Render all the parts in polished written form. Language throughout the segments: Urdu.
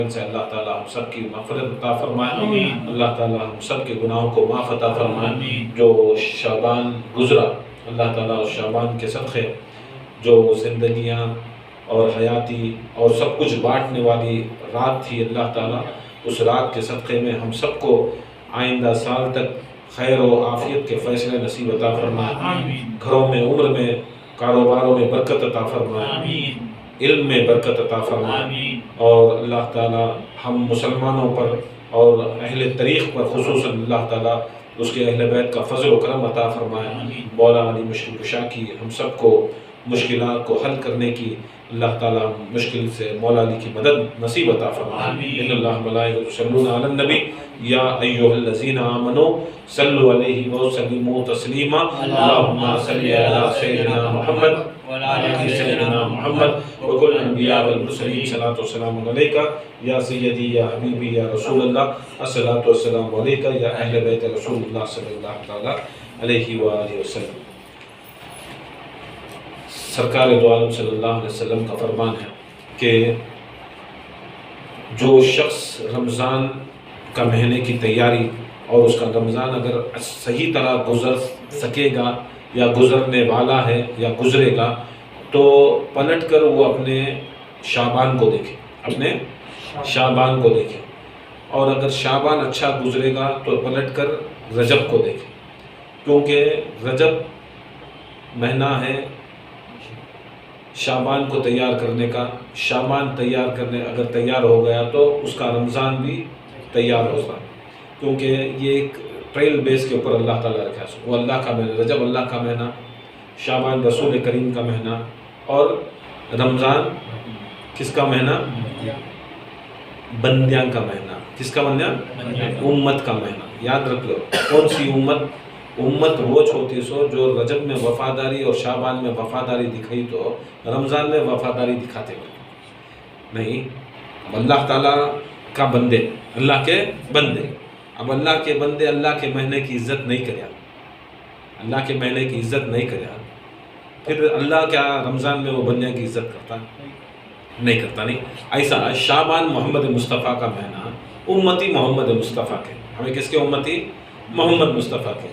سے اللہ تعالیٰ ہم سب کی مغفرت عطا فرمائے، اللہ تعالیٰ ہم سب کے گناہوں کو معاف عطا فرمائے۔ جو شعبان گزرا اللہ تعالیٰ اس شعبان کے صدقے جو زندگیاں اور حیاتی اور سب کچھ بانٹنے والی رات تھی، اللہ تعالیٰ اس رات کے صدقے میں ہم سب کو آئندہ سال تک خیر و عافیت کے فیصلے نصیب عطا فرمائے، گھروں میں عمر میں کاروباروں میں برکت عطا فرمائے، علم میں برکت عطا فرمائے، اور اللہ تعالیٰ ہم مسلمانوں پر اور اہل طریق پر خصوصاً اللہ تعالیٰ اس کے اہل بیت کا فضل و کرم عطا فرمائے۔ مولا علی مشکل کشا کی ہم سب کو مشکلات کو حل کرنے کی اللہ تعالیٰ مشکل سے مولا علی کی مدد نصیب عطا فرمائے۔ ان اللہ ملائکۃ یصلون علی النبی یا ایھا الذین آمنوا صلوا علیہ وسلموا تسلیما، اللہم صل علی سیدنا محمد وعلی سیدنا محمد وکل الانبیاء والمرسلین، صلاۃ والسلام علیک یا سیدی یا حبیبی یا رسول اللہ، الصلاۃ والسلام علیک یا اہل بیت رسول اللہ صلی اللہ تعالی علیہ وآلہ وسلم۔ سرکار دو عالم صلی اللہ علیہ وسلم کا فرمان ہے کہ جو شخص رمضان کا مہینے کی تیاری اور اس کا رمضان اگر صحیح طرح گزر سکے گا یا گزرنے والا ہے یا گزرے گا تو پلٹ کر وہ اپنے شعبان کو دیکھے، اپنے شعبان کو دیکھے، اور اگر شعبان اچھا گزرے گا تو پلٹ کر رجب کو دیکھے، کیونکہ رجب مہینہ ہے شعبان کو تیار کرنے کا۔ شعبان تیار کرنے اگر تیار ہو گیا تو اس کا رمضان بھی تیار ہوگا، کیونکہ یہ ایک ٹرائل بیس کے اوپر اللہ تعالیٰ رکھا ہے۔ وہ اللہ کا مہینہ، رجب اللہ کا مہینہ، شعبان رسول کریم کا مہینہ، اور رمضان کس کا مہینہ؟ بندیاں کا مہینہ۔ کس کا مہینہ؟ امت کا مہینہ۔ یاد رکھ لو، کون سی امت؟ امت وہ ہوتی سو جو رجب میں وفاداری اور شعبان میں وفاداری دکھائی تو رمضان میں وفاداری دکھاتے ہوئے نہیں۔ اب اللہ تعالیٰ کا بندے، اللہ کے بندے، اب اللہ کے بندے اللہ کے مہینے کی عزت نہیں کریا، اللہ کے مہینے کی عزت نہیں کریا، پھر اللہ کیا رمضان میں وہ بندیاں کی عزت کرتا نہیں کرتا نہیں۔ ایسا شعبان محمد مصطفیٰ کا مہینہ، امتی محمد مصطفیٰ کے، ہمیں کس کے امتی؟ محمد مصطفیٰ کے۔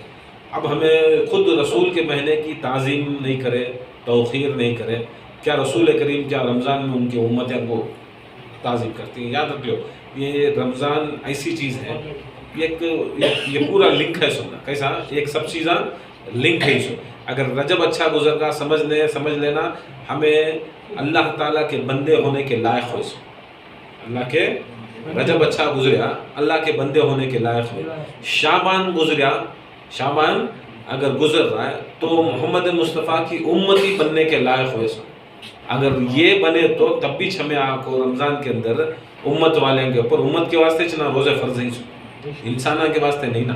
اب ہمیں خود رسول کے مہینے کی تعظیم نہیں کرے، توقیر نہیں کرے، کیا رسول کریم کیا رمضان میں ان کی امتیں کو تعظیم کرتی ہیں؟ یاد رکھو، یہ رمضان ایسی چیز ہے، یہ پورا لنک ہے سننا، کیسا؟ ایک سب چیزاں لنک ہے سو۔ اگر رجب اچھا گزر گا سمجھ لینا ہمیں اللہ تعالیٰ کے بندے ہونے کے لائق ہو سو۔ اللہ کے رجب اچھا گزریا اللہ کے بندے ہونے کے لائق ہو۔ شعبان گزریا، شعبان اگر گزر رہا ہے تو محمد مصطفیٰ کی امتی بننے کے لائق ہوئے سو۔ اگر یہ بنے تو تب بھی ہمیں آپ کو رمضان کے اندر امت والے کے اوپر، امت کے واسطے چنا روزے فرض ہی سو، انسانہ کے واسطے نہیں نا۔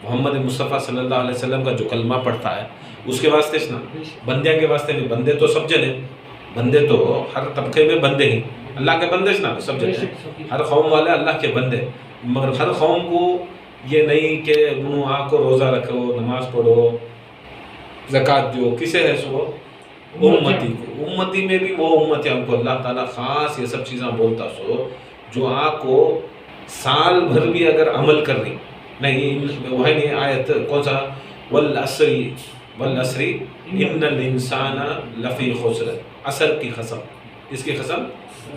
محمد مصطفیٰ صلی اللہ علیہ وسلم کا جو کلمہ پڑھتا ہے اس کے واسطے چنا، بندیاں کے واسطے نہیں۔ بندے تو سب جنے، بندے تو ہر طبقے میں بندے ہی، اللہ کے بندے چنا سب جنے، ہر قوم والے اللہ کے بندے، مگر ہر قوم کو یہ نہیں کہ انہوں آپ کو روزہ رکھو، نماز پڑھو، زکوٰۃ دو، کسے ہے سو؟ امتی کو۔ امتی میں بھی وہ امت ہم کو اللہ تعالیٰ خاص یہ سب چیزاں بولتا سو جو آپ کو سال بھر بھی اگر عمل کر رہی نہیں، وہ ہے نہیں آیت کون سا؟ والعصر ان الانسان لفی خسر، عصر کی قسم، اس کی قسم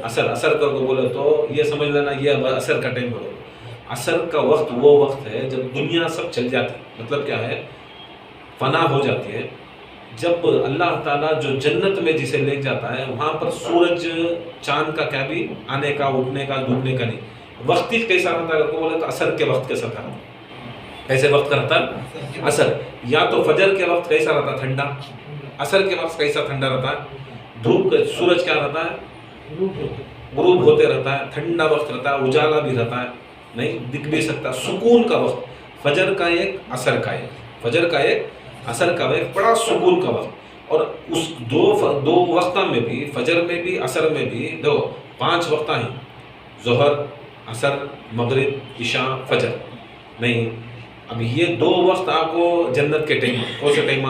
عصر کا بولے تو یہ سمجھ لینا یہ عصر کا ٹائم بولو۔ عصر کا وقت وہ وقت ہے جب دنیا سب چل جاتی، مطلب کیا ہے؟ فنا ہو جاتی ہے۔ جب اللہ تعالیٰ جو جنت میں جسے لے جاتا ہے وہاں پر سورج چاند کا کیا بھی آنے کا، اٹھنے کا، ڈوبنے کا نہیں، وقت ہی کیسا رہتا ہے کو بولے تو عصر کے وقت کیسا رہتا ہے؟ کیسے وقت کا رہتا ہے؟ عصر۔ یا تو فجر کے وقت کیسا رہتا ہے؟ ٹھنڈا۔ عصر کے وقت کیسا ٹھنڈا رہتا ہے؟ دھوپ، سورج کیا رہتا ہے؟ غروب ہوتے رہتا ہے، ٹھنڈا وقت رہتا ہے، اجالا بھی رہتا ہے، نہیں دکھ بھی سکتا، سکون کا وقت۔ فجر کا ایک، عصر کا ایک، فجر کا ایک، عصر کا ایک، بڑا سکون کا وقت۔ اور اس دو وقتوں میں بھی، فجر میں بھی عصر میں بھی، دو 5 وقتیں ہیں، ظہر، عصر، مغرب، عشاء، فجر، نہیں۔ اب یہ 2 وقت آپ کو جنت کے ٹائم، کون سے ٹائم؟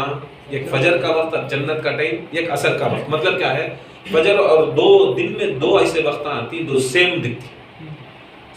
ایک فجر کا وقت جنت کا ٹائم، ایک عصر کا وقت۔ مطلب کیا ہے؟ فجر اور 2 دن میں 2 ایسے وقت آتی جو سیم دکھتی،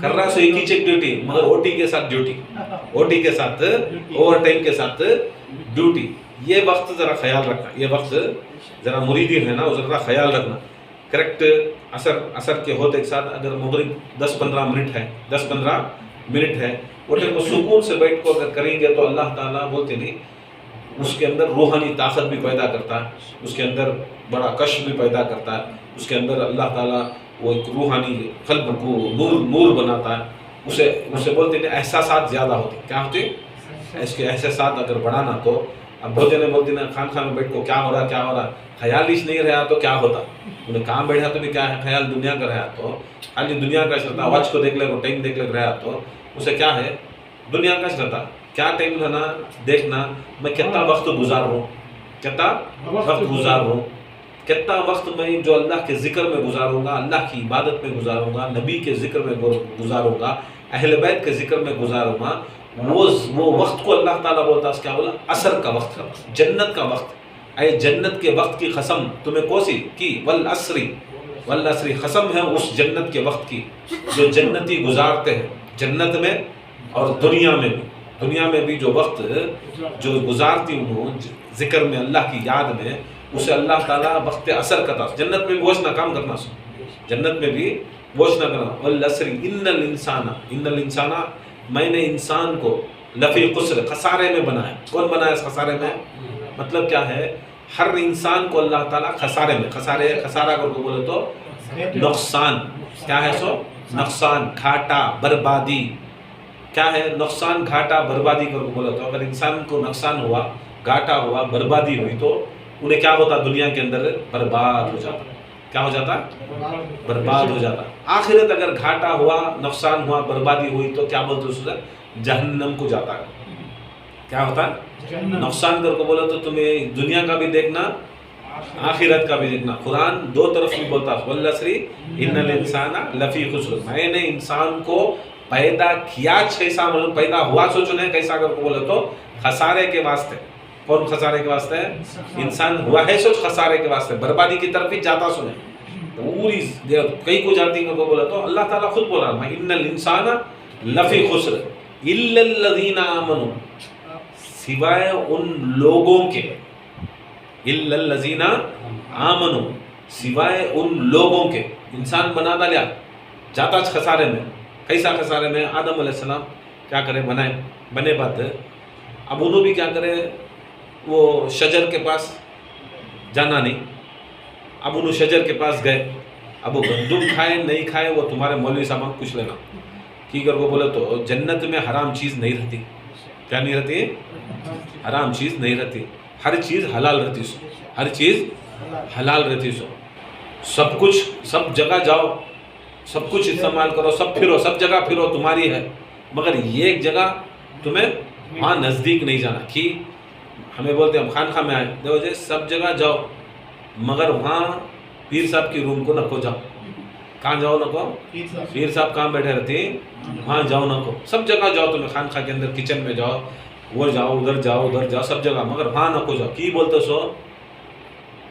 کر رہا سو ایک ہی چیک ڈیوٹی مگر اوٹی کے ساتھ ڈیوٹی، اوٹی کے ساتھ اوور ٹائم کے ساتھ ڈیوٹی. یہ وقت ذرا خیال رکھنا، یہ وقت ذرا مریدین ہے نا ذرا خیال رکھنا. کریکٹ اثر کے ہوتے ایک ساتھ اگر مغرب 10-15 منٹ ہے 10-15 منٹ ہے وہ ٹائم کو سکون سے بیٹھ کو اگر کریں گے تو اللہ تعالیٰ بولتے نہیں اس کے اندر روحانی طاقت بھی پیدا کرتا ہے، اس کے اندر بڑا کشف بھی پیدا کرتا ہے، اس کے اندر اللہ تعالیٰ وہ ایک روحانی قلب کو نور بناتا ہے. اسے بولتے ہیں احساسات زیادہ ہوتے ہیں. کیا ہوتے اس کے احساسات اگر بڑھانا تو اب بہت جنے بولتے ہیں خان میں بیٹھ کو کیا ہو رہا خیال ہی نہیں رہا تو کیا ہوتا، انہیں کام بیٹھا تو بھی کیا ہے خیال دنیا کا رہا تو خالی دنیا کا چلتا، واچ کو دیکھ لے وہ ٹائم دیکھ لے رہا تو اسے کیا ہے دنیا کا چلتا. کیا ٹائم رہنا دیکھنا میں کتنا وقت گزار رہا ہوں، کتنا وقت گزار رہا ہوں، کتنا وقت میں جو اللہ کے ذکر میں گزاروں گا، اللہ کی عبادت میں گزاروں گا، نبی کے ذکر میں گزاروں گا، اہل بیت کے ذکر میں گزاروں گا. وہ وقت کو اللہ تعالیٰ بولتا ہے کیا بولا عصر کا وقت، جنت کا وقت. اے جنت کے وقت کی قسم تمہیں کوسی کی والعصری قسم ہے اس جنت کے وقت کی جو جنتی گزارتے ہیں جنت میں اور دنیا میں بھی جو وقت جو گزارتی ہوں ذکر میں اللہ کی یاد میں اسے اللہ تعالیٰ وقت عصر کا تھا. جنت میں بھی وش نہ کام کرنا سو، جنت میں بھی وش نہ کرنا. والعصر ان الانسان میں نے انسان کو لفی خسر خسارے میں بنایا. کون بنایا اس خسارے میں؟ مطلب کیا ہے ہر انسان کو اللہ تعالیٰ خسارے میں خسارہ کر کو بولے تو نقصان. کیا ہے سو نقصان گھاٹا بربادی. کیا ہے نقصان گھاٹا بربادی کر کو بولے تو اگر انسان کو نقصان ہوا گھاٹا ہوا بربادی ہوئی تو انہیں کیا ہوتا دنیا کے اندر برباد ہو جاتا. کیا ہو جاتا برباد ہو جاتا. آخرت اگر گھاٹا ہوا نقصان ہوا بربادی ہوئی تو کیا بولتے اسے جہنم کو جاتا ہے. کیا ہوتا ہے نقصان کر کو بولا تو تمہیں دنیا کا بھی دیکھنا آخرت کا بھی دیکھنا. قرآن دو طرف بھی بولتا ہے والعصر ان الانسان لفی خسر. میں نے انسان کو پیدا کیا چھیسا مطلب پیدا ہوا سوچو نہیں کیسا کر کو بولا تو خسارے کے واسطے. کون خسارے کے واسطے ہے؟ انسان ہوا ہے سوچ خسارے کے واسطے بربادی کی طرف ہی جاتا سنے پوری کئی کو جاتی کو بولا تو اللہ تعالیٰ خود بولا ان الانسان لفی خسر الا الذین آمنوا سوائے ان لوگوں کے الا الذین آمنوا سوائے ان لوگوں کے. انسان بنا ڈالیا جاتا خسارے میں. کیسا خسارے میں؟ آدم علیہ السلام کیا کرے بنے بات اب انہوں بھی کیا کرے وہ شجر کے پاس جانا نہیں. اب انہوں شجر کے پاس گئے. اب وہ گندم کھائے نہیں کھائے وہ تمہارے مولوی صاحب پوچھ لینا کی کر کو بولے تو جنت میں حرام چیز نہیں رہتی. کیا نہیں رہتی؟ حرام چیز نہیں رہتی. ہر چیز حلال رہتی سو، ہر چیز حلال رہتی سو. سب کچھ سب جگہ جاؤ سب کچھ استعمال کرو سب پھرو سب جگہ پھرو تمہاری ہے مگر یہ ایک جگہ تمہیں وہاں نزدیک نہیں جانا. کہ ہمیں بولتے ہیں ہم خانقاہ میں آئے دیکھو جی سب جگہ جاؤ مگر وہاں پیر صاحب کی روم کو نکو جاؤ. کہاں جاؤ نکو؟ پیر صاحب کہاں بیٹھے رہتے ہیں وہاں جاؤ نکو. سب جگہ جاؤ تمہیں خانقاہ کے اندر کچن میں جاؤ وہ جاؤ ادھر جاؤ سب جگہ مگر وہاں نکو جاؤ. کی بولتے سو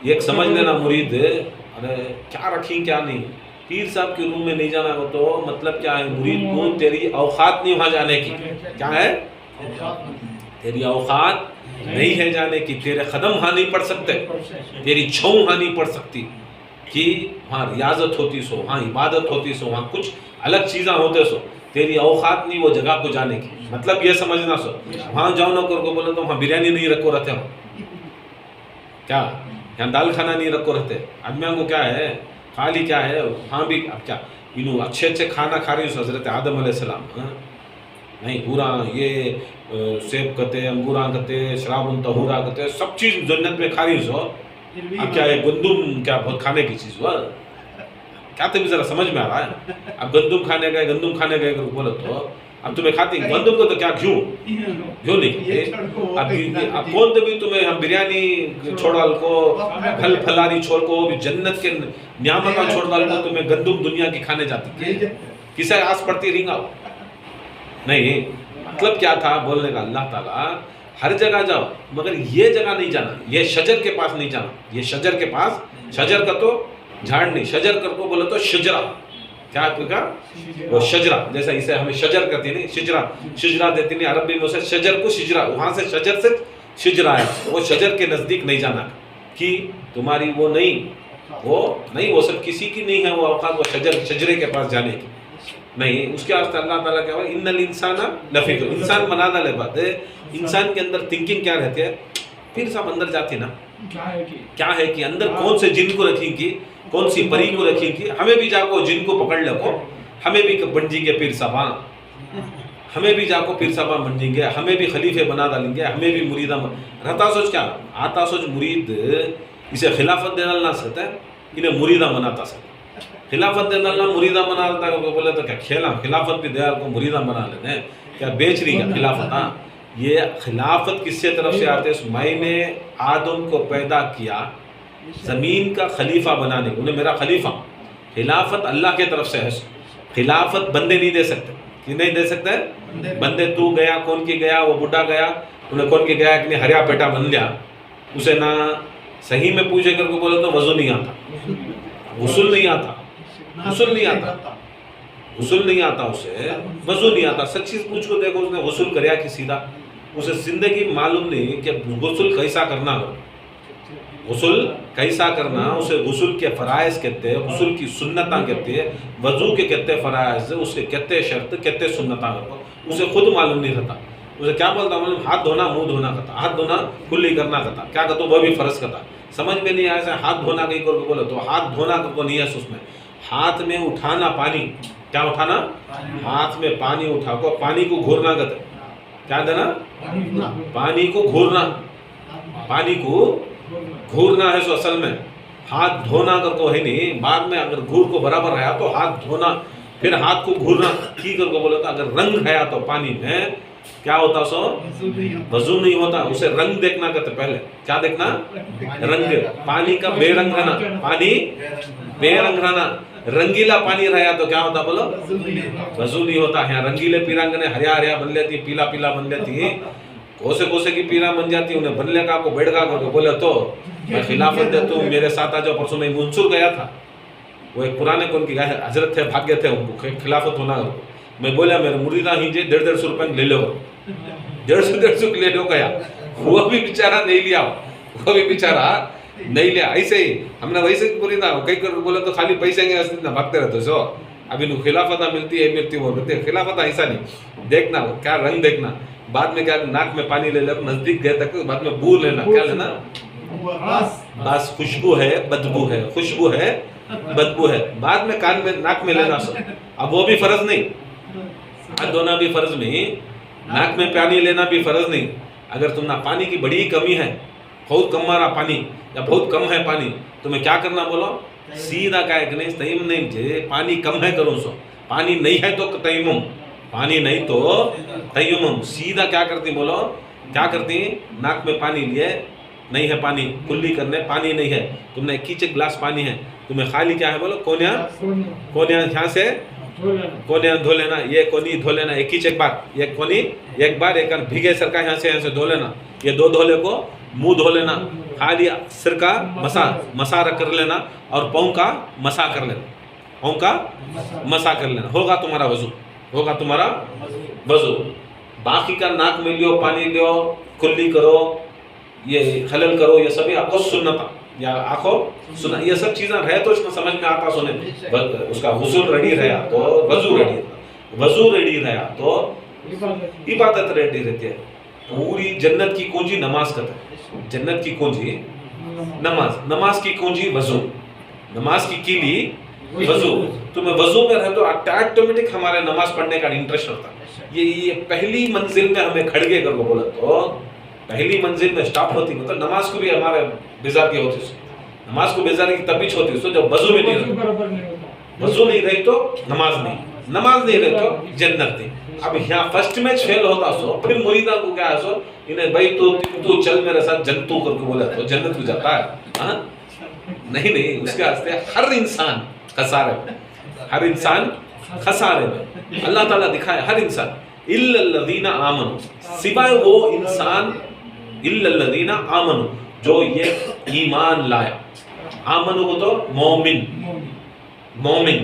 ایک سمجھ لینا مرید ارے کیا رکھیں کیا نہیں. پیر صاحب کے روم میں نہیں جانا ہو تو مطلب کیا ہے مرید کو تیری اوقات نہیں وہاں جانے کی. کیا ہے تیری اوقات نہیں ہے جانے کی. تیرے قدم وہاں نہیں پڑ سکتے تیری چھو وہاں نہیں پڑ سکتی. کہ وہاں ریاضت ہوتی سو وہاں عبادت ہوتی سو وہاں کچھ الگ چیزاں ہوتے سو تیری اوقات نہیں وہ جگہ کو جانے کی. مطلب یہ سمجھنا سو وہاں جاؤ نہ کر کو بولے تو وہاں بریانی نہیں رکھو رہتے ہو. کیا یہاں دال کھانا نہیں رکھو رہتے. آدمیوں کو کیا ہے خالی کیا ہے وہاں بھی اب کیا انہوں اچھے کھانا کھا رہی ہوں حضرت آدم علیہ السلام نہیں پورا یہ سیب کتے انگوراں کتے شراب طہورا کتے سب چیز جنت میں کھا رہی ہوں. اب کیا ہے گندم کیا بہت کھانے کی چیز ہوا کیا تمہیں ذرا سمجھ میں آ رہا ہے. اب گندم کھانے گئے بولے تو اب تمہیں کھاتی گندم کو تو کیا کیوں نہیں کھاتے. اب کون تو بھی تمہیں ہم بریانی چھوڑ ڈال کو پھل پھلاری چھوڑ کو جنت کے نعمتاں چھوڑ ڈال کو تمہیں گندم دنیا کی کھانے جاتی کسے آس پڑتی رہیں گا نہیں. مطلب کیا تھا بولنے کا اللہ تعالیٰ ہر جگہ جاؤ مگر یہ جگہ نہیں جانا یہ شجر کے پاس نہیں جانا. یہ شجر کے پاس شجر کا تو جھاڑ نہیں شجر کر کو بولے تو شجرہ کیا کہا؟ وہ شجرا، جیسا اسے ہمیں شجر کہتے ہیں، شجرا دیتے ہیں عربی میں، اسے شجر کو شجرا، وہاں سے شجر سے شجرا ہے، وہ شجر کے نزدیک نہیں جانا کہ تمہاری وہ نہیں، وہ سب کسی کی نہیں ہے وہ اوقات، وہ شجرے کے پاس جانے کی نہیں. اس کے واسطے اللہ تعالیٰ کیا ان الانسان لفی خسر، انسان بنا ڈالے بات ہے. انسان کے اندر تھنکنگ کیا رہتی ہے؟ پھر صاحب اندر جاتی نا کیا ہے کہ اندر کون سے جن کو رکھیں گی، کون سی پری کو رکھیں گی. ہمیں بھی جا کو جن کو پکڑ لے کو، ہمیں بھی بن جیں گے پیر صاحب، ہمیں بھی جا کو پیر صاحب بن جیں گے، ہمیں بھی خلیفے بنا ڈالیں گے، ہمیں بھی مریدہ رہتا سوچ کیا آتا سوچ مرید اسے خلافت دینا نہ سکتا ہے، انہیں مریدہ بناتا سکتا. خلافت دینا اللہ مریدہ بنا لیتا ہے، بولے تو کیا کھیلا خلافت بھی دیا کو مریدہ بنا لیتے ہیں، کیا بیچ رہی ہے خلافت. ہاں یہ خلافت کس سے طرف سے آتے ہیں؟ میں نے آدم کو پیدا کیا زمین کا خلیفہ بنانے، انہیں میرا خلیفہ. خلافت اللہ کے طرف سے ہے. خلافت بندے نہیں دے سکتے، کہ نہیں دے سکتے بندے. تو گیا کون کی گیا، وہ بڈھا گیا، انہیں کون کی گیا کہ ہریا پیٹا بن لیا، اسے نہ صحیح میں پوچھے کر کو بولے تو وضو نہیں آتا، غسل نہیں آتا، غسل نہیں آتا، غسل نہیں آتا، اسے وضو نہیں آتا. سچ چیز پوچھ کو دیکھو اس نے غسل کریا کہ سیدھا، اسے زندگی معلوم نہیں کہ غسل کیسا کرنا ہو، غسل کیسا کرنا. اسے غسل کے فرائض کہتے ہیں، غسل کی سنتاں کہتے ہیں، وضو کے کہتے ہیں فرائض، اس کے کہتے شرط، کہتے سنتاں. اسے خود معلوم نہیں رہتا. اسے کیا بولتا معلوم؟ ہاتھ دھونا منہ دھونا کہتا، ہاتھ دھونا کلی کرنا کہتا، کیا کہتا وہ بھی فرض کہتا. سمجھ میں نہیں آیا ہاتھ دھونا کہیں کو بولے تو ہاتھ دھونا کو نہیں ہے اس میں. ہاتھ میں اٹھانا پانی، کیا اٹھانا؟ ہاتھ میں پانی اٹھا کو پانی کو گھورنا کہتے، کیا دینا؟ پانی کو گھورنا، پانی کو گھورنا ہے. سو اصل میں ہاتھ دھونا کر کو ہے نہیں. بعد میں اگر گھور کو برابر رہا تو ہاتھ دھونا، پھر ہاتھ کو گھورنا کی کر کو بولے تو اگر رنگ ہے تو پانی میں کیا ہوتا سو وضو نہیں ہوتا. اسے رنگ دیکھنا کہتے پہلے. کیا دیکھنا؟ رنگ. پانی کا بے رنگ رہنا، پانی بے رنگ رہنا. رنگیلا پانی رہا تو کیا ہوتا بولو؟ وضو نہیں ہوتا. یہاں رنگیلے پیرنگ ہریا ہریا بن لیتی، پیلا پیلا بن لیتی، کوسے کوسے کی پیلا بن جاتی. انہیں بن لے کا کو بیٹھ گا کو بولے تو میں خلافت دیتا ہوں، میرے ساتھ آ جاؤ. پرسوں میں منصور گیا تھا، وہ ایک پرانے کون کی حضرت تھے، بھاگ گئے تھے ان کو خلافت ہونا. میں بولا میرے مریدہ ہی جے 150 روپے لے لو، 150 لے لو گیا. وہ بھی بیچارہ نہیں لیا، وہ بھی بیچارہ نہیں لیا. ایسے ہی ہم نے ویسے پوری تھا کئی کر بولا تو خالی پیسے گے نہ بھاگتے رہتے سو. ابھی نو خلافت ملتی ہے ملتی وہ ملتی ہے. خلافت ایسا نہیں دیکھنا، کیا رنگ دیکھنا. بعد میں کیا ناک میں پانی لے لے نزدیک گئے تک بعد میں بو لینا. کیا لینا؟ بس خوشبو ہے بدبو ہے، خوشبو ہے بدبو ہے. بعد میں کان میں ناک میں لینا سو. اب وہ بھی فرض نہیں، ہاتھ دھونا بھی فرض نہیں، ناک میں پانی لینا بھی فرض نہیں. اگر تم نہ پانی کی بڑی کمی ہے، بہت کم مارا پانی یا بہت کم ہے پانی، تمہیں کیا کرنا بولو؟ سیدھا کا ایک نہیں تیمم نہیں جے پانی کم ہے کرو سو. پانی نہیں ہے تو تیمم، پانی نہیں تو تیمم. سیدھا کیا کرتی بولو؟ کیا کرتی؟ ناک میں پانی لیے نہیں ہے پانی کلی کرنے، پانی نہیں ہے. تم نے ایک گلاس پانی ہے، تمہیں خالی کیا ہے بولو؟ کونیا یہاں سے کونیا دھو لینا، یہ کونی دھو لینا ایک بار، یہ کونی ایک بار ایک بھیگے سر کا یہاں سے دھو لینا. یہ دو دھولے کو منہ دھو لینا، خالی سر کا مسا کر لینا اور پاؤں کا مسا کر لینا، پاؤں کا مسا کر لینا. ہوگا تمہارا وضو، ہوگا تمہارا وضو. باقی کا ناک میں لیو پانی لیو، کلی کرو، یہ خلل کرو، یہ سبھی آپ کو سنتا یا آنکھوں سنا، یہ سب چیزیں رہے تو اس میں سمجھ میں آتا. سنے اس کا غسل ریڈی رہا تو وضو ریڈی رہا، وضو ریڈی رہا تو عبادت ریڈی رہتی ہے. پوری جنت کی کنجی نماز کرتا ہے. جنت کی کنجی نماز، نماز کی کنجی وضو، نماز کی کیلی وضو. تمہیں وضو میں رہے تو آٹومیٹک ہمارے نماز پڑھنے کا انٹرسٹ ہوتا ہے. یہ پہلی منزل میں ہمیں کھڑگے کر کو بولا تو پہلی منزل میں سٹاپ ہوتی، مطلب نماز کو بھی ہمارے بیزاری ہوتی. نماز کو بیزاری کی تبیچ ہوتی ہے جب وضو میں نہیں رہتی. وضو نہیں رہی تو نماز نہیں، نماز نہیں رہی تو جنت نہیں. اب یہاں فرسٹ میچ فیل ہوتا سو پھر مریدہ کو کیا ہے سو انہیں بھائی تو چل میرے ساتھ جنتو کر کے بولا تو جنت کو جاتا ہے. نہیں اس کے واسطے ہر انسان خسارے میں، ہر انسان خسارے میں. اللہ تعالیٰ دکھائے ہر انسان الا الذین آمنوا، سوائے وہ انسان الا الذین آمنوا جو یہ ایمان لایا. آمنو کو تو مومن، مومن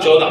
14,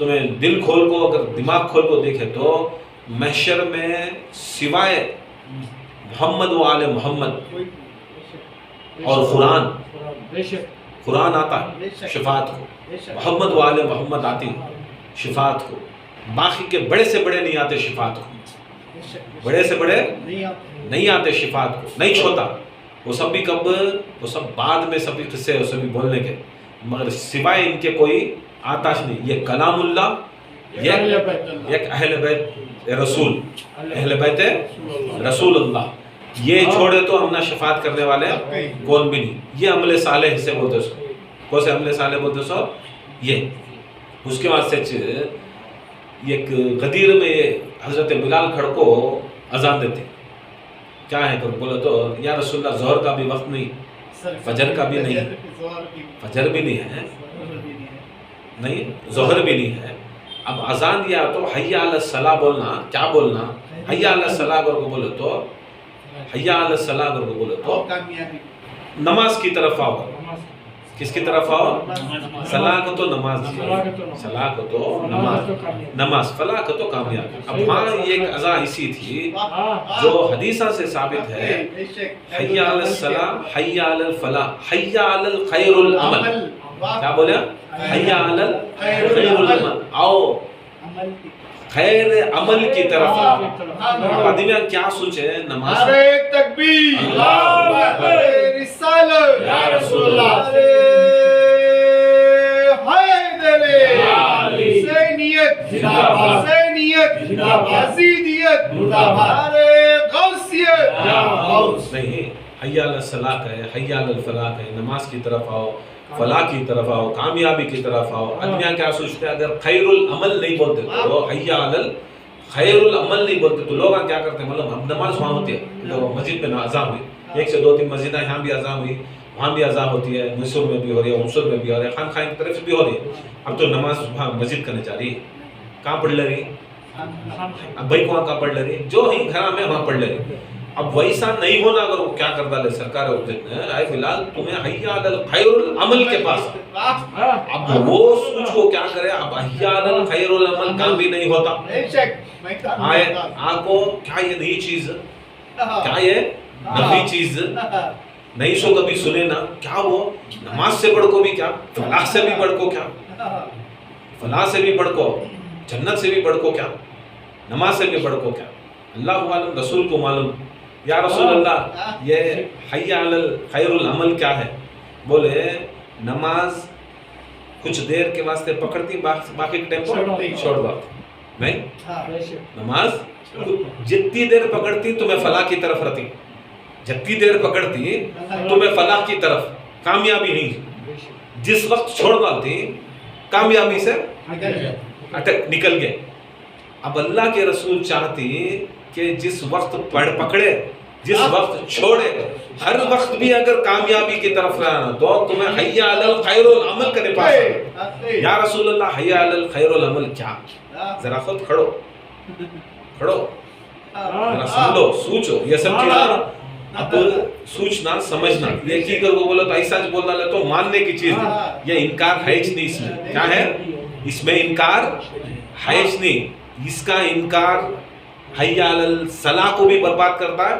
تمہیں دل کھول کو اگر دماغ کھول کو دیکھے تو محشر میں سوائے محمد و آل محمد اور قرآن آتا ہے شفاعت کو، محمد و آل محمد آتی شفاعت کو، باقی کے بڑے سے بڑے نہیں آتے شفاعت کو، بڑے سے بڑے نہیں آتے شفاعت کو، نہیں چھوتا وہ سب بھی کب، وہ سب بعد میں سب قصے وہ سب بولنے کے، مگر سوائے ان کے کوئی آتا نہیں۔ یہ کلام اللہ، یہ ایک اہل بیت رسول، اہل بیت رسول اللہ، یہ چھوڑے تو ہم نہ شفاعت کرنے والے کون بھی نہیں۔ یہ عمل صالح سے بولتے سو، کون سے عمل صالح بولتے سو؟ یہ اس کے بعد سے ایک غدیر میں حضرت بلال کھڑ کو اذان دیتے، کیا ہے بولے تو یا رسول اللہ ظہر کا بھی وقت نہیں، فجر کا بھی نہیں، فجر بھی نہیں ہے، نہیں ظہر بھی نہیں ہے، اب اذان دیا تو حی علی الصلاۃ بولنا، کیا بولنا؟ حی علی الصلاۃ کو بولے تو، حی علی الصلاۃ کو بولے تو نماز کی طرف آؤ۔ کس کی طرف آؤ؟ صلاح کو تو نماز، صلاح کو تو نماز، فلاح کو تو کامیابی۔ اب ہاں یہ ایک اذا ایسی تھی جو حدیثہ سے ثابت ہے، حی علی الصلاح، حی علی الفلاح، حی علی الخیر العمل، کیا بولے؟ حی علی الخیر العمل، آؤ خیر عمل کی طرف آؤ۔ آدمی کیا سوچے نماز، نعرہ تکبیر، اللہ اکبر، رسالت یا رسول اللہ، حیدر، حسینیت، حسینیت، یزیدیت، نعرہ غوثیت، نہیں حی علی الصلاح کہے، حی علی الفلاح کہے، نماز کی طرف آؤ، فلاح کی طرف آؤ، کامیابی کی طرف آؤ۔ آدمی کیا سوچتے ہیں؟ اگر خیر العمل نہیں بولتے تو حی علی خیر العمل نہیں بولتے تو لوگ کیا کرتے ہیں؟ مطلب اب نماز وہاں ہوتی ہے، مسجد میں اذان ہوئی، 1 سے 2 3 مسجدیں یہاں بھی اذان ہوئی، وہاں بھی اذان ہوتی ہے، مصر میں بھی ہو رہی ہے، عنصر میں بھی ہو رہی ہے، خانقاہ کی طرف بھی ہو رہی ہے۔ اب تو نماز وہاں مسجد کرنے جا رہی ہے، کہاں پڑھ لے رہی؟ اب بھائی کو کہاں پڑھ لے رہی؟ جو ہی گھر میں وہاں پڑھ لے رہی۔ اب ویسا نہیں ہونا، اگر وہ کیا کر ڈالے سرکار اے بلال تمہیں حی علی الخیر العمل کے پاس، اب وہ سوچ کو کیا کرے؟ اب حی علی الخیر العمل کام بھی نہیں ہوتا، آپ کو کیا یہ نئی چیز، کیا یہ نئی چیز نہیں سو کبھی سنے نا، کیا وہ نماز سے بڑھ کو بھی کیا، فلاح سے بھی بڑھ کو کیا، فلاح سے بھی بڑھ کو، جنت سے بھی بڑھ کو کیا، نماز سے بھی بڑھ کو کیا؟ اللہ معلوم، رسول کو معلوم۔ یا رسول اللہ یہ حی علی الخیر العمل کیا ہے؟ بولے نماز کچھ دیر کے واسطے پکڑتی، باقی ٹائم چھوڑ دو، نہیں نماز جتنی دیر پکڑتی تمہیں فلاح کی طرف رہتی، جتنی دیر پکڑتی تمہیں فلاح کی طرف، کامیابی نہیں۔ جس وقت چھوڑ ڈالتی کامیابی سے نکل گئے۔ اب اللہ کے رسول چاہتی کہ جس وقت پکڑے، جس وقت چھوڑے، ہر وقت بھی اگر کامیابی کی طرف رہنا تو تمہیں حی علی الخیر العمل کے پاس۔ یا رسول اللہ حی علی الخیر العمل کیا؟ ذرا خود کھڑو، ذرا سن لو، سوچو، یہ سب چیزیں اب سوچنا سمجھنا، یہ کی کر کو بولو تو ایسا جو بولنا لے تو ماننے کی چیز ہے، یہ انکار ہے نہیں، اس میں کیا ہے؟ اس میں انکار ہے نہیں۔ اس کا انکار حی علی الصلاح کو بھی برباد کرتا ہے،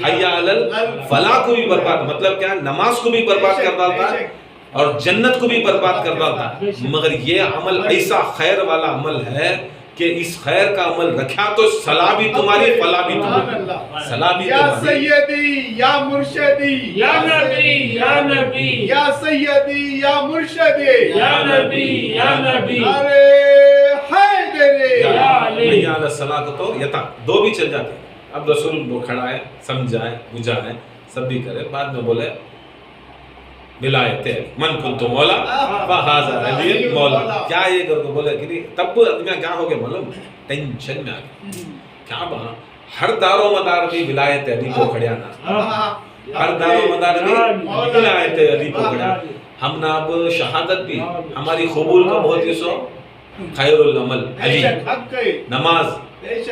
حی علی الفلاح کو بھی برباد، مطلب کیا؟ نماز کو بھی برباد کر ڈالتا ہے اور جنت کو بھی برباد کر ڈالتا ہے۔ مگر یہ عمل ایسا خیر والا عمل ہے کہ اس خیر کا عمل رکھا تو صلاح بھی تمہاری، فلاح بھی تمہاری، صلاح بھی یا تمہاری۔ سیدی یا مرشدی یا نبی یا نبی یا سیدی یا مرشدی یا نبی یا نبی نعرہ حیدر یا علی۔ حی علی الصلاح کو تو یتا دو بھی چل جاتے ہیں۔ اب رسول وہ کھڑا ہے، سمجھائے بجھائے سب بھی کرے، بعد میں بولے ولایت من کنت مولا فہذا علی مولا، کیا یہ کر کو بولے کہ نہیں، تب آدمی کیا ہو گیا معلوم؟ ٹینشن میں آ گیا، کیا بنا ہر دار و مدار بھی ولایت علی کو کھڑیا نا، ہر دار و مدار بھی ولایت علی کو کھڑیا۔ ہم نا اب شہادت بھی ہماری قبول کب ہوتی سو؟ خیر العمل علی، نماز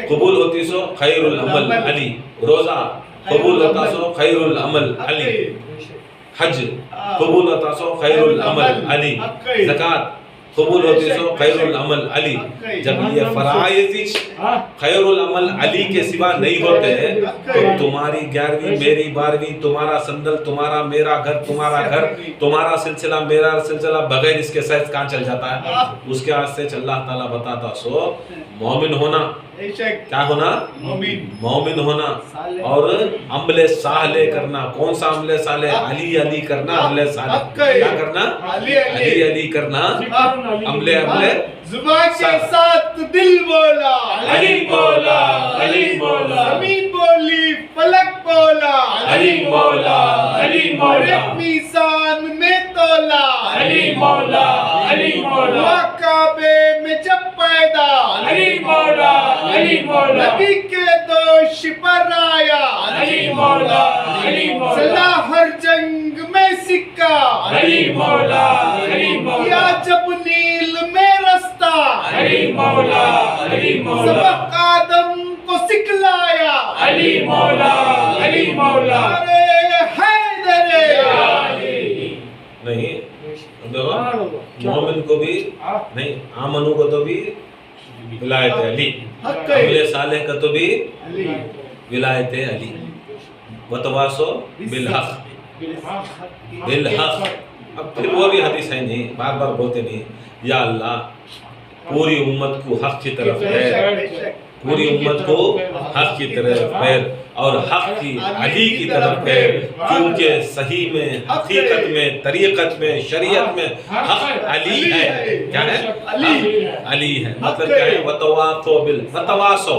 قبول ہوتی سو خیر العمل علی، روزہ قبول ہوتا سو خیر العمل علی، حج قبول ہوتا سو خیر العمل علی، زکوٰۃ قبول ہوتی سو خیر العمل علی. جب یہ فرائض خیر العمل علی کے سوا نہیں ہوتے تو تمہاری 11ویں میری 12ویں، تمہارا سندل تمہارا، میرا گھر تمہارا گھر، تمہارا سلسلہ میرا سلسلہ بغیر اس کے ساتھ کہاں چل جاتا ہے. اس کے واسطے اللہ تعالیٰ بتاتا سو مومن ہونا، کیا ہونا؟ مومن ہونا اور عمل صالح کرنا. کون سا عمل صالح؟ علی علی کرنا. عمل صالح کیا کرنا؟ علی علی کرنا. عمل زبان کے ساتھ دل بولا علی بولا، علی بولا، زمین بولی فلک بولا علی بولا، علی بولا، ایک میزان میں تولا علی بولا، علی بولا، ہوا کعبے میں جب پیدا علی بولا، علی بولا، نبی کے دوش پر آیا علی بولا، علی بولا، چلا ہر جنگ میں سکہ علی بولا، علی بولا، یا جب نیل میں رستہ علی بولا، علی بولا، سبق آدم کو سکھلایا علی مولا، علی مولا، ارے حیدر نہیں. مومن کو بھی نہیں، آمنو کو تو بھی ولایت علی، حق عمل صالح کا تو بھی علی ولایت علی. وتواصوا بالحق، بالحق. اب پھر وہ بھی حدیث ہے نہیں، بار بار بولتے نہیں یا اللہ پوری امت کو حق کی طرف ہے، پوری امت کو حق کی طرف ہے اور حق کی علی کی طرف ہے، کیونکہ صحیح میں، حقیقت میں، طریقت میں، شریعت میں حق علی ہے. کیا ہے؟ علی ہے. مطلب کیا ہے؟ وتواصوا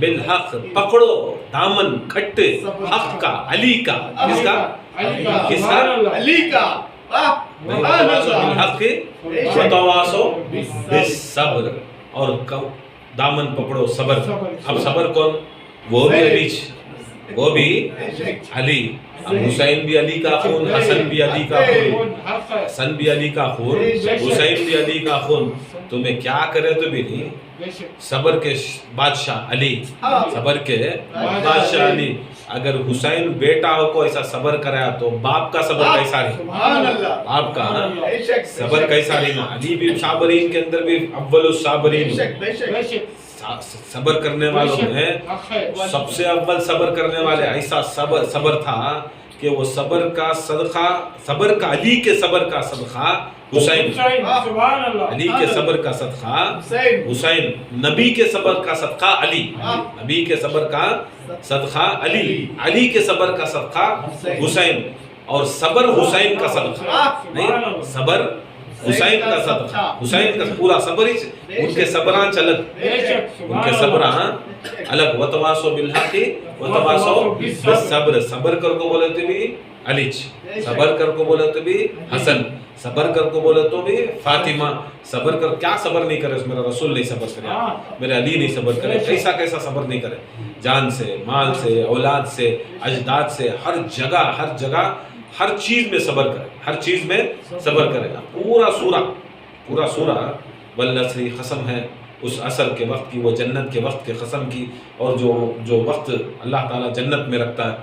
بالحق، پکڑو دامن کھٹے حق کا، علی کا. کس کا؟ کس کا؟ علی کا. وتواصوا بالحق وتواصوا بالصبر، اور دامن پکڑو صبر. اب صبر کون؟ وہ بھی علی، وہ بھی علی. اب حسین بھی علی کا خون، حسن بھی علی کا خون، حسن بھی علی کا خون، حسین بھی علی کا خون. تمہیں کیا کرے تو بھی نہیں. صبر کے بادشاہ علی، صبر کے بادشاہ علی. اگر حسین بیٹا ہو کو ایسا صبر کرایا تو باپ کا صبر کیسا رہی؟ سبحان اللہ. باپ کا صبر کیسا رہی؟ علی بھی صابرین کے اندر بھی اول الصابرین، بے شک صبر کرنے والوں میں سب سے اول صبر کرنے والے. ایسا صبر تھا کہ وہ صبر کا صدقہ، صبر کا علی کے صبر کا صدقہ حسین، سبحان اللہ، علی کے صبر کا صدقہ حسین، نبی کے صبر کا صدقہ علی، نبی کے صبر کا صدقہ علی، علی کے صبر کا صدقہ حسین، اور صبر حسین کا صدقہ نہیں، صبر حسین کا صدقہ، حسین کا پورا صبر ہی، ان کے صبران چلت، ان کے صبران الگ. وتواصوا بالحق وتواصوا بالصبر. صبر کر کو بولے تو بھی علی، صبر کر کو بولے تو بھی حسن، صبر کر کو بولے تو بھی فاطمہ. صبر کر، کیا صبر نہیں کرے؟ میرا رسول نہیں صبر کرے، میرے علی نہیں صبر کرے. کیسا کیسا صبر نہیں کرے؟ جان سے، مال سے، اولاد سے، اجداد سے، ہر جگہ ہر جگہ ہر چیز میں صبر کرے، ہر چیز میں صبر کرے. پورا سورہ والعصر قسم ہے اس عصر کے وقت کی، وہ جنت کے وقت کے قسم کی، اور جو وقت اللہ تعالیٰ جنت میں رکھتا ہے،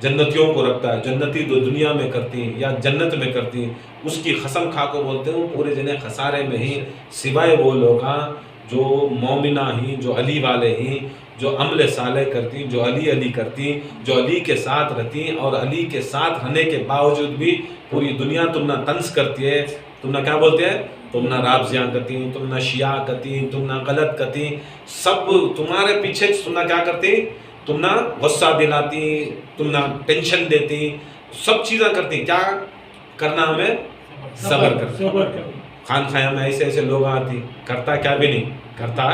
جنتیوں کو رکھتا ہے، جنتی دو دنیا میں کرتی ہیں یا جنت میں کرتی ہیں، اس کی قسم کھا کو بولتے ہیں پورے جنے خسارے میں ہی، سوائے وہ لوگ جو مومنہ ہی، جو علی والے ہی، جو عمل صالح کرتی، جو علی علی کرتی، جو علی کے ساتھ رہتی، اور علی کے ساتھ رہنے کے باوجود بھی پوری دنیا تم نہ طنز کرتی ہے، تم نہ کیا بولتے ہیں، تم نہ رافضیاں کرتی، تم نہ شیعہ کرتی، تم نہ غلط کرتی، سب تمہارے پیچھے تم نہ کیا کرتی، تم نہ غصہ دلاتی، تم نہ ٹینشن دیتی، سب چیزیں کرتی. کیا کرنا ہمیں؟ صبر کرنا. خان خیام میں ایسے لوگ آتی، کرتا کیا بھی نہیں، کرتا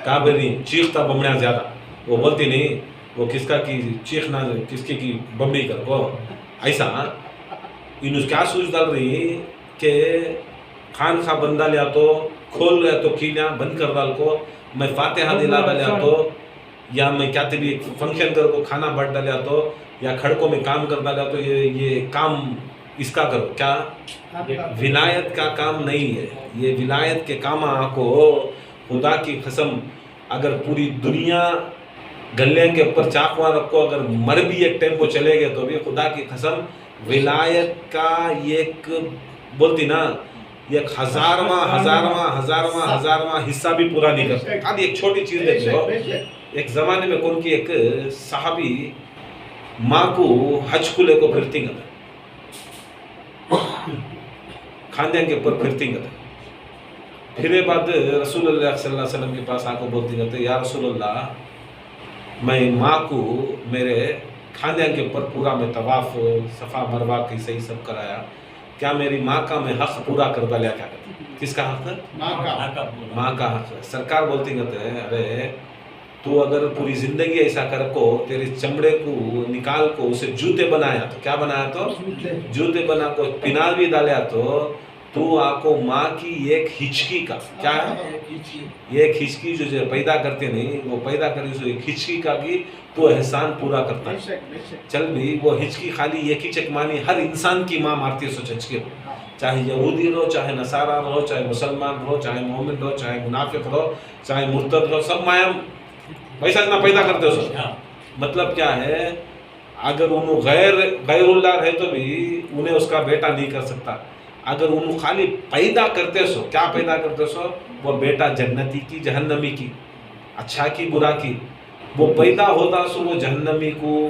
کیا بھی نہیں، چیختا بمڑیاں زیادہ، وہ بولتی نہیں، وہ کس کا کی چیخنا، کس کی بمڑی کر وہ ایسا. انہوں کیا سوچ ڈال رہی کہ خان خواہ بندہ لیا تو کھول رہے تو کیلیاں بند کر ڈال کو، میں فاتحہ دلا ڈالیا تو، یا میں کیا تھی فنکشن کر کو کھانا بٹ ڈالیا تو، یا کھڑکوں میں کام کر ڈالیا تو، یہ کام اس کا کرو. کیا ولایت کا کام نہیں ہے یہ. ولایت کے کام کو خدا کی قسم اگر پوری دنیا گلے کے اوپر چاقوا رکھو، اگر مر بھی ایک ٹائم کو چلے گئے تو بھی خدا کی قسم ولایت کا ایک بولتی نا ایک ہزارواں حصہ بھی پورا نہیں کرتا. خالی ایک چھوٹی چیز دیکھ لو. ایک زمانے میں کون کی ایک صحابی ماں کو حج کو لے کو پھرتی گا کھاندیاں کے اوپر پھرتی گا. پھرے بعد رسول اللہ صلی اللہ علیہ وسلم کے پاس آ کو بولتی گا یا رسول اللہ میں ماں کو میرے کھاندیاں کے اوپر پورا میں طواف صفا مروہ کی صحیح سب کرایا, کیا میری ماں کا میں حق پورا کر ڈالیا؟ کیا کرتی؟ کس کا حق؟ ماں کا حق. سرکار بولتی کہتے ہیں ارے تو اگر پوری زندگی ایسا کر کو تیرے چمڑے کو نکال کو اسے جوتے بنایا تو کیا بنایا تو جوتے بنا کو پینال بھی ڈالیا تو آکو ماں کی ایک ہچکی کا کیا ہے ایک ہچکی جو پیدا کرتے نہیں وہ پیدا کری سو ایک ہچکی کا بھی تو احسان پورا کرتا ہے. چل بھی وہ ہچکی خالی ایک ہی چکمانی ہر انسان کی ماں مارتی ہے سو چچکے ہو, چاہے یہودی رہو چاہے نصارہ رہو چاہے مسلمان رہو چاہے مومن رہو چاہے منافق رہو چاہے مرتد رہو سب مایا ویسا اتنا پیدا کرتے ہو. مطلب کیا ہے اگر انہوں غیر اللہ رہے تو بھی انہیں اس کا بیٹا نہیں کر سکتا. اگر انہوں خالی پیدا کرتے سو کیا پیدا کرتے سو وہ بیٹا جنتی کی جہنمی کی اچھا کی برا کی وہ پیدا ہوتا سو وہ جہنمی کو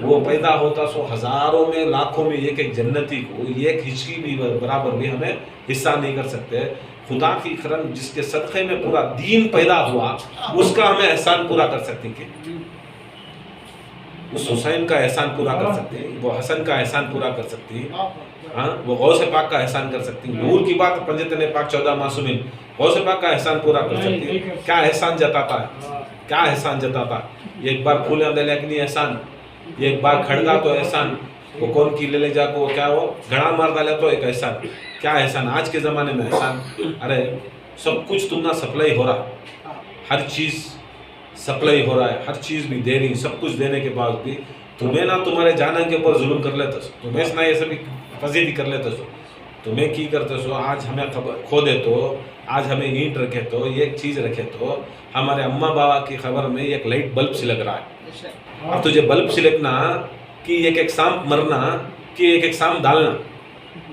وہ پیدا ہوتا سو ہزاروں میں لاکھوں میں ایک ایک جنتی کو ایک ہچکی بھی برابر بھی ہمیں حصہ نہیں کر سکتے. خدا کی کرم جس کے صدقے میں پورا دین پیدا ہوا اس کا ہمیں احسان پورا کر سکتے ہیں. اس حسین کا احسان پورا کر سکتے ہیں, وہ حسن کا احسان پورا کر سکتی ہے, ہاں وہ غوث پاک کا احسان کر سکتی ہیں. نور کی بات پنجتن پاک 14 معصومین غوث پاک کا احسان پورا کر سکتی ہے. کیا احسان جتاتا ہے, کیا احسان جتاتا ہے. ایک بار پھولیں دے لیکنی احسان, ایک بار کھڑگا تو احسان, وہ کون کی لے جا کو کیا وہ گھڑا مار ڈالے تو ایک احسان. کیا احسان آج کے زمانے میں احسان. ارے سب کچھ تم نہ سپلائی ہو رہا, ہر چیز سپلائی ہو رہا ہے, ہر چیز بھی دے رہی, سب کچھ دینے کے بعد بھی تمہیں نہ تمہارے جانا کے اوپر ظلم کر لیتا سو, تمہیں نہ یہ سب فضیلی کر لیتا سو, تمہیں کی کرتے سو. آج ہمیں کھو دے تو آج ہمیں اینٹ رکھے تو ایک چیز رکھے تو ہمارے اماں بابا کی خبر میں ایک لائٹ بلب سے لگ رہا ہے. اب تجھے بلب سے لگنا کہ ایک ایک سانپ مرنا کہ ایک ایک سانپ ڈالنا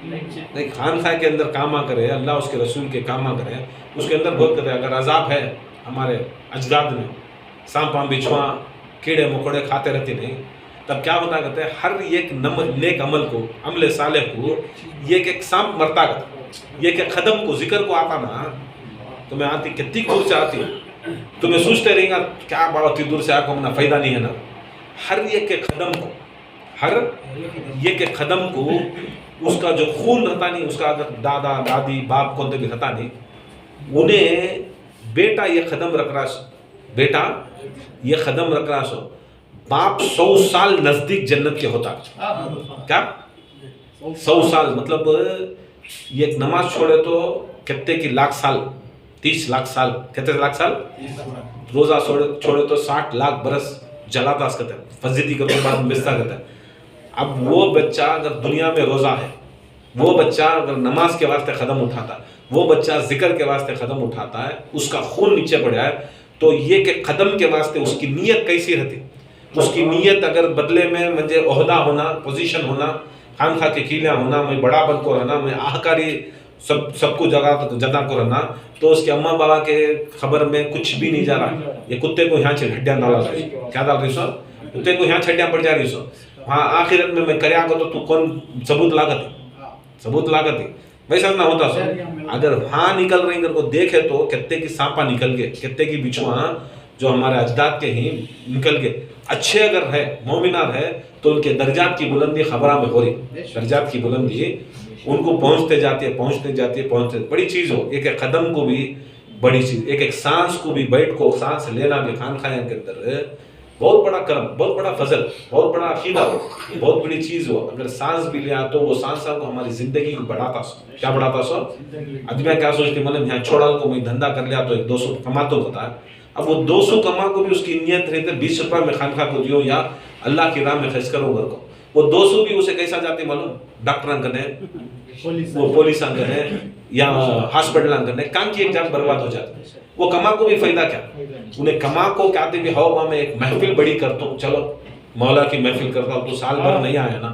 نہیں. خانقاہ کے اندر کام آ کرے, اللہ اس کے رسول کے کام آ کرے, اس کے اندر بہت کرے. اگر عذاب ہے ہمارے اجداد میں سانپاں بچھواں کیڑے مکوڑے کھاتے رہتے نہیں, تب کیا ہوتا کہتے ہیں ہر ایک نیک عمل کو عمل صالح کو ایک ایک سانپ مرتا کرتا. ایک ایک قدم کو ذکر کو آتا نا تمہیں آتی کتنی دور سے آتی, تمہیں سوچتے رہیں گا کیا بات دور سے آکو ہمنا فائدہ نہیں ہے نا. ہر ایک قدم کو ہر ایک قدم کو اس کا جو خون رہتا نہیں, اس کا اگر دادا دادی باپ کون بھی رہتا نہیں, انہیں بیٹا یہ قدم رکھ رہا سو, بیٹا یہ قدم رکھ رہا سو, باپ 100 سال نزدیک جنت کے ہوتا. کیا 100 سال مطلب یہ ایک نماز چھوڑے تو کتنے کی لاکھ سال 30 لاکھ سال کتنے لاکھ سال, روزہ چھوڑے تو 60 لاکھ برس جلاتا اس کہتے ہیں, فضیتی کرنے کے بعد بستہ کہتا ہے. اب وہ بچہ اگر دنیا میں روزہ ہے, وہ بچہ اگر نماز کے واسطے قدم اٹھاتا ہے, وہ بچہ ذکر کے واسطے قدم اٹھاتا ہے, اس کا خون نیچے پڑا ہے, تو یہ کہ قدم کے واسطے اس کی نیت کیسی رہتی. اس کی نیت اگر بدلے میں مجھے عہدہ ہونا, پوزیشن ہونا, خانقاہ کے کیلیاں ہونا, میں بڑا بن کو رہنا, میں آہکاری سب کو جگہ کو رہنا, تو اس کے اماں بابا کے خبر میں کچھ بھی نہیں جا رہا. یہ کتے کو یہاں ہڈیاں ڈالا رہی, کیا ڈال رہی سو, کتے کو یہاں چھڈیاں پڑ جا رہی سو. ہاں آخرت میں کریا کو تو کون ثبوت لاگت ویسا نہ ہوتا سو. اگر ہاں نکل رہی کو دیکھے تو کتے کی سانپا نکل گئے, کتے کی بچھواں جو ہمارے اجداد کے ہی نکل گئے. اچھے اگر ہے مومنات ہے تو ان کے درجات کی بلندی خبروں میں ہو رہی, درجات کی بلندی ان کو پہنچتے جاتی ہے بڑی چیز ہو. ایک ایک قدم کو بھی بڑی چیز, ایک ایک سانس کو بھی بیٹھ کو سانس لینا بھی خانقاہ کے اندر بہت بڑا کرم, بہت بڑا فضل, بہت بڑا عقیدہ ہو, بہت بڑی چیز ہو. اگر سانس بھی لیا تو وہ سانس کو ہماری زندگی کو بڑھاتا سو. کیا بڑھاتا سو؟ اب میں کیا سوچتی مطلب یہاں چھوڑا کو میں دھندا کر لیا تو 200 کماتا ہوتا ہے. اب وہ 200 کما کو بھی اس کی نیت رہتے 20 روپے میں خانقاہ کو دیو یا اللہ کی راہ میں خرچ کرو گھر کو. وہ 200 بھی اسے کیسا جاتی معلوم, ڈاکٹر کرنے, وہ پولیس کرنے یا ہاسپٹل کرنے, کام کی ایک جان برباد ہو جاتی. وہ کما کو بھی فائدہ کیا, انہیں کما کو کیا بھی ہوا میں ایک محفل بڑی کرتا ہوں, چلو مولا کی محفل کرتا ہوں تو سال بھر نہیں آیا نا,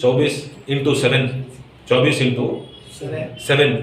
24/7 24/7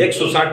160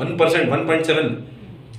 1.7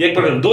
1% 2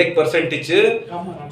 1%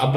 اب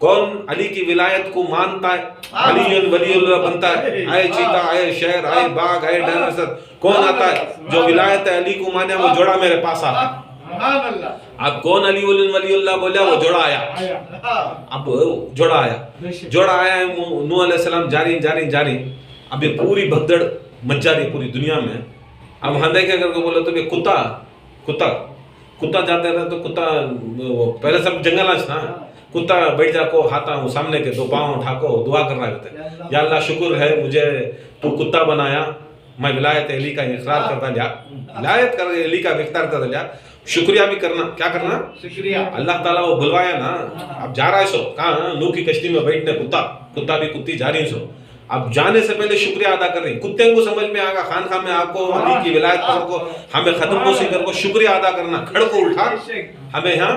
کون علی کی ولایت کو مانتا ہے؟ علی ولی اللہ بنتا ہے، آئے چیتا، آئے شہر، آئے باغ، آئے ڈائناسور، کون آتا ہے جو ولایت علی کو مانے وہ جوڑا میرے پاس آتا ہے۔ سبحان اللہ، اب کون علی ولی اللہ بولیا وہ جوڑا آیا، اب جوڑا آیا، جوڑا آیا ہے نوح علیہ السلام جاری، اب یہ پوری بھگدڑ مچ جا رہی ہے پوری دنیا میں۔ اب ہاں دیکھے اگر کو بولے تو کہ کتا جاتے رہے تو کتا پہلے سب جنگل آج نا، کتا بیٹھ جا کو ہاتھا ہوں سامنے کے دو پاؤں اٹھا کو دعا کر رہا ہے، یا اللہ شکر ہے مجھے تو کتا بنایا، میں ولایت علی کا اقرار کرتا لیا، ولایت کر علی کا اقرار کرتا لیا، شکریہ بھی کرنا، کیا کرنا؟ شکریہ۔ اللہ تعالیٰ وہ بلوایا نا، اب جا رہا ہے سو کہاں نوح کی کشتی میں بیٹھنے، کتا بھی کتی جا رہی سو، اب جانے سے پہلے شکریہ ادا کر رہی، کتے کو سمجھ میں آگا خانقاہ میں آپ کو علی کی ولایت پر کو ہمیں ختم کو سکر کو شکریہ ادا کرنا، کھڑ کو اٹھا، ہمیں یہاں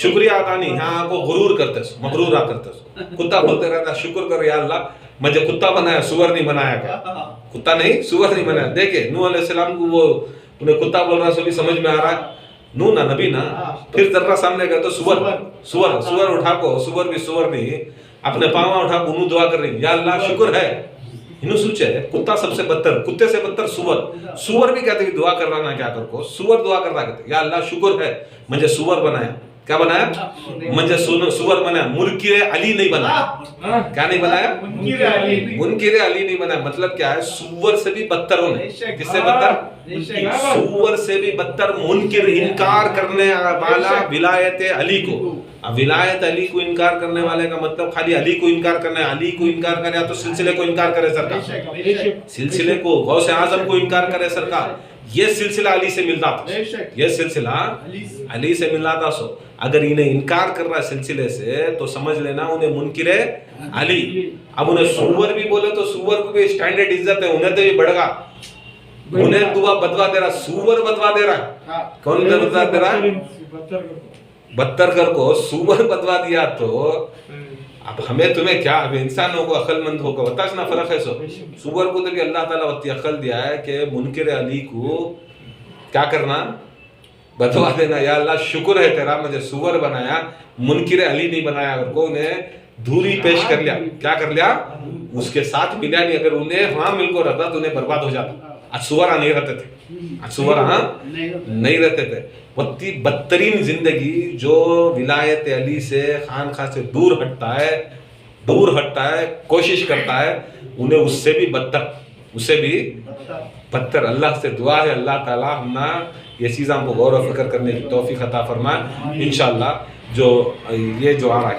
شکریہ ادا نہیں، یہاں کو غرور کرتے سو، مغرور کرتے سو، کتا بولتے رہتا شکر کرو یا اللہ مجھے کتا بنایا، سور نہیں بنایا، کیا کتا نہیں سور نہیں بنایا۔ دیکھے نوح علیہ السلام کو وہ انہیں کتا بول رہا سو بھی سمجھ میں آ رہا ہے، نو نا نبی نا، پھر ذرا سامنے گئے تو سور اٹھا کو، سور بھی سور نہیں، اپنے پاؤں اٹھا کو انہوں دعا کر رہی، یا اللہ شکر ہے، انہوں سوچے کتا سب سے بدتر، کتے سے بدتر سور بھی کہتے کہ دعا کر رہا نا کیا کر کو، سور دعا کر رہا کہتے یا اللہ شکر ہے مجھے سور بنایا، کیا بنایا؟ مجھے سور بنایا، منکر علی نہیں بنایا، کیا نہیں بنایا؟ منکر علی نہیں بنایا، مطلب کیا ہے؟ سور سے بھی بدتر ہونے، کس سے بدتر؟ سور سے بھی بدتر، منکر انکار کرنے والا ولایت علی کو۔ اب ولایت علی کو انکار کرنے والے کا مطلب خالی علی کو انکار کرنا ہے، علی کو انکار کرے تو سلسلے کو انکار کرے سرکار، سلسلے کو غوث اعظم کو انکار کرے سرکار، یہ سلسلہ علی سے ملتا تھا، یہ سلسلہ علی سے ملا تھا۔ سو اگر انہیں انکار کر رہا ہے سلسلے سے تو سمجھ لینا انہیں منکر علی۔ اب انہیں سور بھی بولے تو سور کو بھی سٹینڈرڈ عزت ہے، انہیں تو بھی بڑھ گا، انہیں دعا بدوا دے رہا، سور بدوا دے رہا، کون بدوا دے رہا؟ بدتر کر کو سور بدوا دیا تو اب ہمیں تمہیں کیا، اب انسانوں کو عقل مند ہو کو بتاش نہ فرق ہے۔ سو سور کو تو بھی اللہ تعالیٰ وقتی عقل دیا ہے کہ منکر علی کو کیا کرنا؟ بدوا دینا، یا اللہ شکر ہے تیرا مجھے سور بنایا، منکر علی نہیں بنایا۔ اگر کو انہیں دھوری پیش کر لیا، کیا کر لیا؟ اس کے ساتھ ملیا نہیں، اگر انہیں وہاں مل کو رہتا تو انہیں برباد ہو جاتا۔ سورا نہیں رہتے تھے، سورا نہیں رہتے تھے۔ وقتی بدترین زندگی جو ولایت علی سے خانقاہ سے دور ہٹتا ہے، کوشش کرتا ہے، انہیں اس سے بھی بدتر اللہ سے دعا ہے اللہ تعالیٰ ہم یہ چیزاں کو غور و فکر کرنے کی توفیق عطا فرمائے۔ انشاءاللہ جو یہ جو آ رہا ہے